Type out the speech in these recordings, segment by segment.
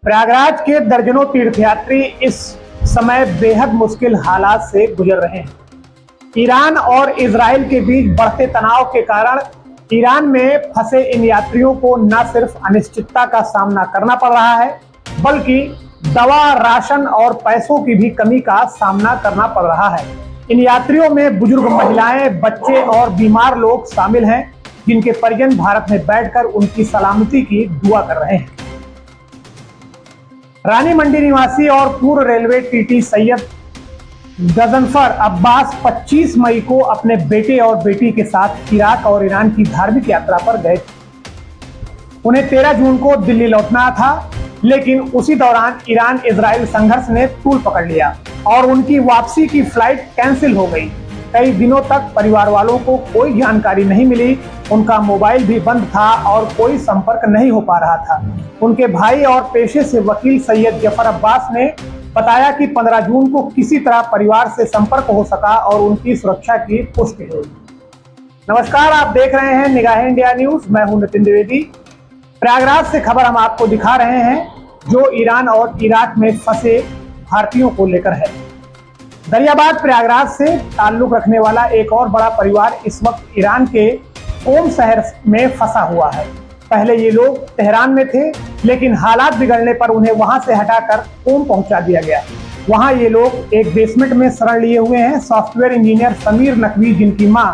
प्रयागराज के दर्जनों तीर्थयात्री इस समय बेहद मुश्किल हालात से गुजर रहे हैं। ईरान और इजराइल के बीच बढ़ते तनाव के कारण ईरान में फंसे इन यात्रियों को न सिर्फ अनिश्चितता का सामना करना पड़ रहा है, बल्कि दवा, राशन और पैसों की भी कमी का सामना करना पड़ रहा है। इन यात्रियों में बुजुर्ग महिलाएं, बच्चे और बीमार लोग शामिल हैं, जिनके परिजन भारत में बैठकर उनकी सलामती की दुआ कर रहे हैं। रानी मंडी निवासी और पूर्व रेलवे टीटी सैयद गजनफर अब्बास 25 मई को अपने बेटे और बेटी के साथ इराक और ईरान की धार्मिक यात्रा पर गए थे। उन्हें 13 जून को दिल्ली लौटना था, लेकिन उसी दौरान ईरान इजराइल संघर्ष ने तूल पकड़ लिया और उनकी वापसी की फ्लाइट कैंसिल हो गई। कई दिनों तक परिवार वालों को कोई जानकारी नहीं मिली, उनका मोबाइल भी बंद था और कोई संपर्क नहीं हो पा रहा था। उनके भाई और पेशे से वकील सैयद जफर अब्बास ने बताया कि 15 जून को किसी तरह परिवार से संपर्क हो सका और उनकी सुरक्षा की पुष्टि हुई। नमस्कार, आप देख रहे हैं निगाहें इंडिया न्यूज। मैं हूं नितिन द्विवेदी। प्रयागराज से खबर हम आपको दिखा रहे हैं, जो ईरान और इराक में फंसे भारतीयों को लेकर है। दरियाबाद प्रयागराज से ताल्लुक रखने वाला एक और बड़ा परिवार इस वक्त ईरान के कोम शहर में फंसा हुआ है। पहले ये लोग तेहरान में थे, लेकिन हालात बिगड़ने पर उन्हें वहां से हटाकर कोम पहुंचा दिया गया। वहां ये लोग एक बेसमेंट में शरण लिए हुए हैं। सॉफ्टवेयर इंजीनियर समीर नकवी, जिनकी मां,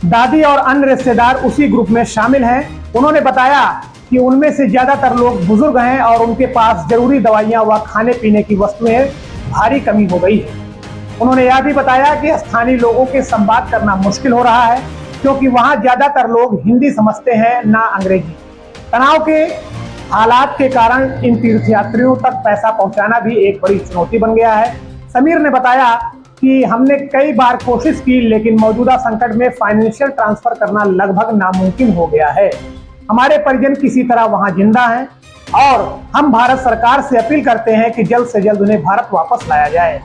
दादी और अन्य रिश्तेदार उसी ग्रुप में शामिल हैं, उन्होंने बताया कि उनमें से ज्यादातर लोग बुजुर्ग हैं और उनके पास जरूरी दवाइयां व खाने पीने की वस्तुएं भारी कमी हो गई है। उन्होंने यह भी बताया कि स्थानीय लोगों के संवाद करना मुश्किल हो रहा है, क्योंकि वहां ज्यादातर लोग हिंदी समझते हैं, ना अंग्रेजी। तनाव के हालात के कारण इन तीर्थयात्रियों तक पैसा पहुंचाना भी एक बड़ी चुनौती बन गया है। समीर ने बताया कि हमने कई बार कोशिश की, लेकिन मौजूदा संकट में फाइनेंशियल ट्रांसफर करना लगभग नामुमकिन हो गया है। हमारे परिजन किसी तरह वहां जिंदा हैं और हम भारत सरकार से अपील करते हैं कि जल्द से जल्द उन्हें भारत वापस लाया जाए।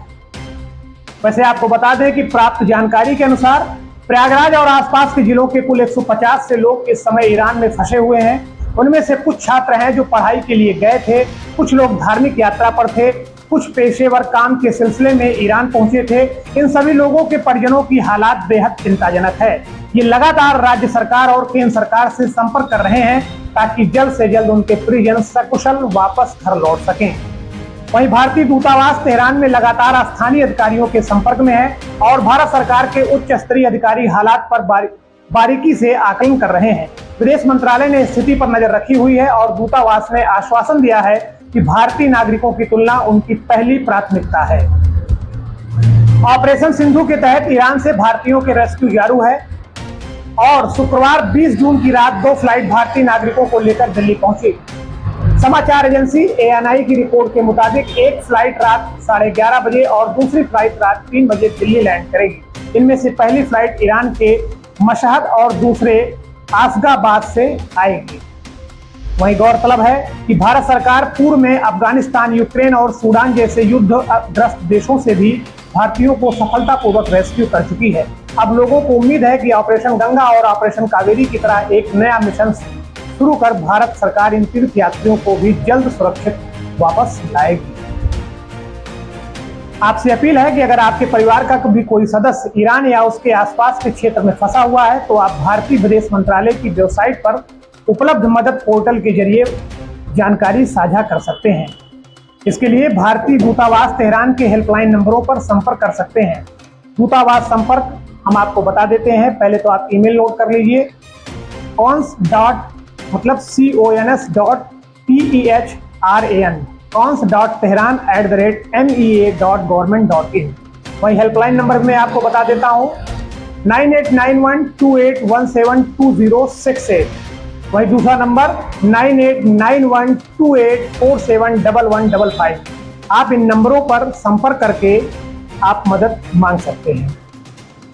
वैसे आपको बता दें कि प्राप्त जानकारी के अनुसार प्रयागराज और आसपास के जिलों के कुल 150 से लोग इस समय ईरान में फंसे हुए हैं। उनमें से कुछ छात्र हैं जो पढ़ाई के लिए गए थे, कुछ लोग धार्मिक यात्रा पर थे, कुछ पेशेवर काम के सिलसिले में ईरान पहुंचे थे। इन सभी लोगों के परिजनों की हालात बेहद चिंताजनक है। ये लगातार राज्य सरकार और केंद्र सरकार से संपर्क कर रहे हैं, ताकि जल्द से जल्द उनके परिजन सकुशल वापस घर लौट सकें। वहीं भारतीय दूतावास तेहरान में लगातार स्थानीय अधिकारियों के संपर्क में है और भारत सरकार के उच्च स्तरीय अधिकारी हालात पर बारीकी से आकलन कर रहे हैं। विदेश मंत्रालय ने स्थिति पर नजर रखी हुई है और दूतावास ने आश्वासन दिया है कि भारतीय नागरिकों की तुलना उनकी पहली प्राथमिकता है। ऑपरेशन सिंधु के तहत ईरान से भारतीयों के रेस्क्यू जारी है और शुक्रवार 20 जून की रात 2 फ्लाइट भारतीय नागरिकों को लेकर दिल्ली पहुंची। समाचार एजेंसी ANI की रिपोर्ट के मुताबिक एक फ्लाइट रात 11:30 बजे और दूसरी फ्लाइट रात 3 बजे दिल्ली लैंड करेगी। इनमें से पहली फ्लाइट ईरान के मशहद और दूसरे आसगाबाद से आएगी। वहीं गौरतलब है कि भारत सरकार पूर्व में अफगानिस्तान, यूक्रेन और सूडान जैसे युद्धग्रस्त देशों से भी भारतीयों को सफलतापूर्वक रेस्क्यू कर चुकी है। अब लोगों को उम्मीद है कि ऑपरेशन गंगा और ऑपरेशन कावेरी की तरह एक नया मिशन शुरू कर भारत सरकार इन तीर्थयात्रियों को भी जल्द सुरक्षित वापस लाएगी। आपसे अपील है कि अगर आपके परिवार का भी कोई सदस्य ईरान या उसके आसपास के क्षेत्र में फंसा हुआ है, तो आप भारतीय विदेश मंत्रालय की वेबसाइट पर उपलब्ध मदद पोर्टल के जरिए जानकारी साझा कर सकते हैं। इसके लिए भारतीय दूतावास तेहरान के हेल्पलाइन नंबरों पर संपर्क कर सकते हैं। दूतावास संपर्क हम आपको बता देते हैं। पहले तो आप ईमेल नोट कर लीजिए, cons.tehran@mea.government.in। वही हेल्पलाइन नंबर में आपको बता देता हूँ 989128172068। वही दूसरा नंबर 989128471155। आप इन नंबरों पर संपर्क करके आप मदद मांग सकते हैं।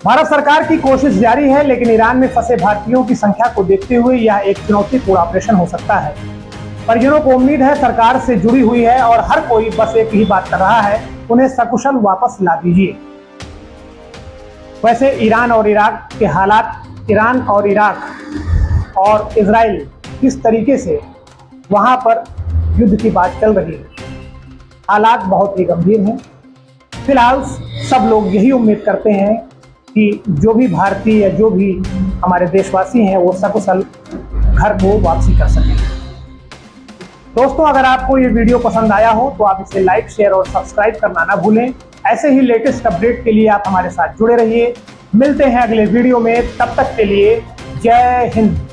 भारत सरकार की कोशिश जारी है, लेकिन ईरान में फंसे भारतीयों की संख्या को देखते हुए यह एक चुनौतीपूर्ण ऑपरेशन हो सकता है। परिजनों को उम्मीद है सरकार से जुड़ी हुई है और हर कोई बस एक ही बात कर रहा है, उन्हें सकुशल वापस ला दीजिए। वैसे ईरान और इराक के हालात, ईरान और इराक और इजराइल किस तरीके से वहां पर युद्ध की बात चल रही है। हालात बहुत ही गंभीर हैं। फिलहाल सब लोग यही उम्मीद करते हैं कि जो भी भारतीय या जो भी हमारे देशवासी हैं वो सकुशल घर को वापसी कर सकें। दोस्तों, अगर आपको ये वीडियो पसंद आया हो तो आप इसे लाइक, शेयर और सब्सक्राइब करना ना भूलें। ऐसे ही लेटेस्ट अपडेट के लिए आप हमारे साथ जुड़े रहिए। मिलते हैं अगले वीडियो में, तब तक के लिए जय हिंद।